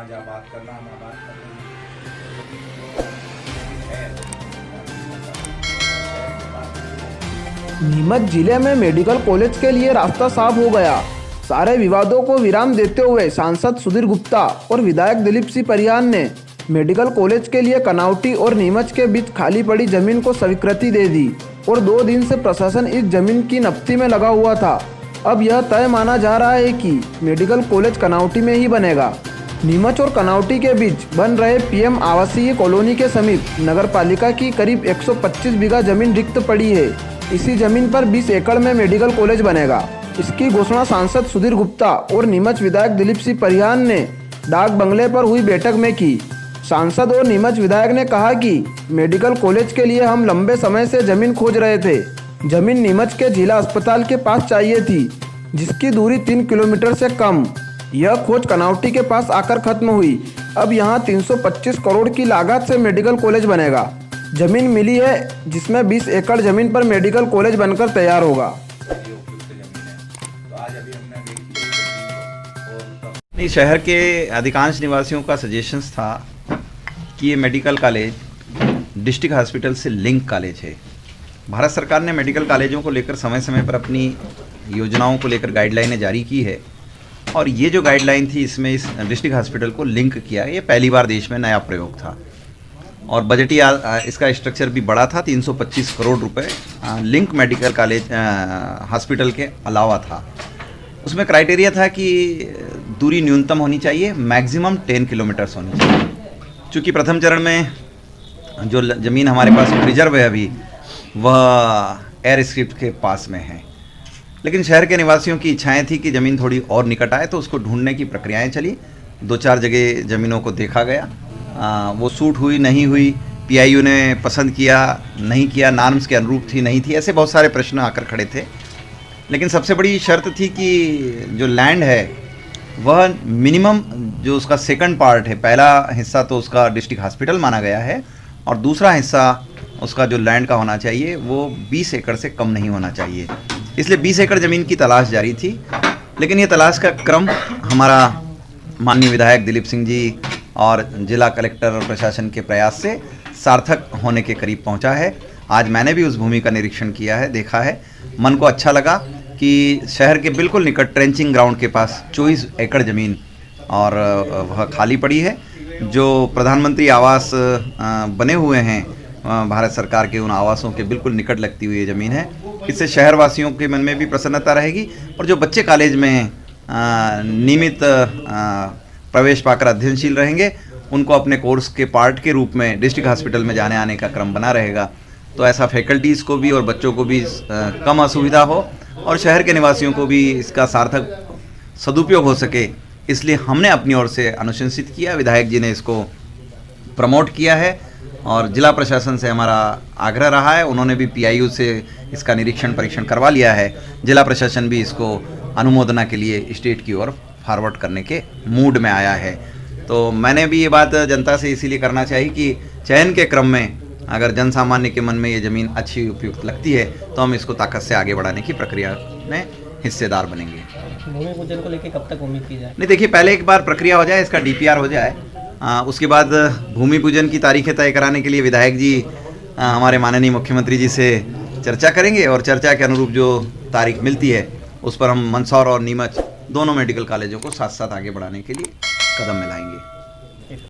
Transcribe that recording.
वहाँ जा बात करना, हम बात कर रहे हैं। नीमच जिले में मेडिकल कॉलेज के लिए रास्ता साफ हो गया। सारे विवादों को विराम देते हुए सांसद सुधीर गुप्ता और विधायक दिलीप सिंह परिहार ने मेडिकल कॉलेज के लिए कनावटी और नीमच के बीच खाली पड़ी जमीन को स्वीकृति दे दी और 2 दिन से प्रशासन इस जमीन की नप्ती में लगा हुआ था। अब यह तय माना जा रहा है कि मेडिकल कॉलेज कनावटी में ही बनेगा। नीमच और कनावटी के बीच बन रहे पीएम आवासीय कॉलोनी के समीप नगरपालिका की करीब 125 बीघा जमीन रिक्त पड़ी है। इसी जमीन पर 20 एकड़ में मेडिकल कॉलेज बनेगा। इसकी घोषणा सांसद सुधीर गुप्ता और नीमच विधायक दिलीप सिंह परिहार ने डाक बंगले पर हुई बैठक में की। सांसद और नीमच विधायक ने कहा कि मेडिकल कॉलेज के लिए हम लंबे समय से जमीन खोज रहे थे। जमीन नीमच के जिला अस्पताल के पास चाहिए थी, जिसकी दूरी 3 किलोमीटर से कम। यह खोज कनावटी के पास आकर खत्म हुई। अब यहाँ 325 करोड़ की लागत से मेडिकल कॉलेज बनेगा। जमीन मिली है जिसमें 20 एकड़ जमीन पर मेडिकल कॉलेज बनकर तैयार होगा। नहीं, शहर के अधिकांश निवासियों का सजेशंस था कि ये मेडिकल कॉलेज डिस्ट्रिक्ट हॉस्पिटल से लिंक कॉलेज है। भारत सरकार ने मेडिकल कॉलेजों को लेकर समय समय पर अपनी योजनाओं को लेकर गाइडलाइनें जारी की है और ये जो गाइडलाइन थी इसमें इस डिस्ट्रिक्ट हॉस्पिटल को लिंक किया। ये पहली बार देश में नया प्रयोग था और बजटीय इसका स्ट्रक्चर भी बड़ा था। 325 करोड़ रुपए लिंक मेडिकल कॉलेज हॉस्पिटल के अलावा था। उसमें क्राइटेरिया था कि दूरी न्यूनतम होनी चाहिए, मैक्सिमम 10 किलोमीटर्स होनी चाहिए। चूँकि प्रथम चरण में जो ज़मीन हमारे पास रिजर्व है अभी, वह एयर स्ट्रिप के पास में है। लेकिन शहर के निवासियों की इच्छाएं थी कि ज़मीन थोड़ी और निकट आए, तो उसको ढूंढने की प्रक्रियाएं चली। 2-4 जगह ज़मीनों को देखा गया, वो सूट हुई नहीं हुई, पीआईयू ने पसंद किया नहीं किया, नॉर्म्स के अनुरूप थी नहीं थी, ऐसे बहुत सारे प्रश्न आकर खड़े थे। लेकिन सबसे बड़ी शर्त थी कि जो लैंड है वह मिनिमम जो उसका सेकंड पार्ट है, पहला हिस्सा तो उसका डिस्ट्रिक्ट हॉस्पिटल माना गया है और दूसरा हिस्सा उसका जो लैंड का होना चाहिए वो 20 एकड़ से कम नहीं होना चाहिए। इसलिए 20 एकड़ ज़मीन की तलाश जारी थी। लेकिन ये तलाश का क्रम हमारा माननीय विधायक दिलीप सिंह जी और जिला कलेक्टर और प्रशासन के प्रयास से सार्थक होने के करीब पहुंचा है। आज मैंने भी उस भूमि का निरीक्षण किया है, देखा है। मन को अच्छा लगा कि शहर के बिल्कुल निकट ट्रेंचिंग ग्राउंड के पास 24 एकड़ ज़मीन और वह खाली पड़ी है। जो प्रधानमंत्री आवास बने हुए हैं भारत सरकार के, उन आवासों के बिल्कुल निकट लगती हुई ये ज़मीन है। इससे शहरवासियों के मन में भी प्रसन्नता रहेगी और जो बच्चे कॉलेज में नियमित प्रवेश पाकर अध्ययनशील रहेंगे, उनको अपने कोर्स के पार्ट के रूप में डिस्ट्रिक्ट हॉस्पिटल में जाने आने का क्रम बना रहेगा। तो ऐसा फैकल्टीज़ को भी और बच्चों को भी कम असुविधा हो और शहर के निवासियों को भी इसका सार्थक सदुपयोग हो सके, इसलिए हमने अपनी ओर से अनुशंसित किया। विधायक जी ने इसको प्रमोट किया है और जिला प्रशासन से हमारा आग्रह रहा है। उन्होंने भी पीआईयू से इसका निरीक्षण परीक्षण करवा लिया है। जिला प्रशासन भी इसको अनुमोदना के लिए स्टेट की ओर फॉरवर्ड करने के मूड में आया है। तो मैंने भी ये बात जनता से इसीलिए करना चाहिए कि चयन के क्रम में अगर जन सामान्य के मन में ये ज़मीन अच्छी उपयुक्त लगती है तो हम इसको ताकत से आगे बढ़ाने की प्रक्रिया में हिस्सेदार बनेंगे। भूमि पूजन को लेकर कब तक उम्मीद की जाए? नहीं, देखिए, पहले एक बार प्रक्रिया हो जाए, इसका डीपीआर हो जाए, उसके बाद भूमि पूजन की तारीखें तय कराने के लिए विधायक जी हमारे माननीय मुख्यमंत्री जी से चर्चा करेंगे और चर्चा के अनुरूप जो तारीख मिलती है उस पर हम मंदसौर और नीमच दोनों मेडिकल कॉलेजों को साथ साथ आगे बढ़ाने के लिए कदम मिलाएंगे।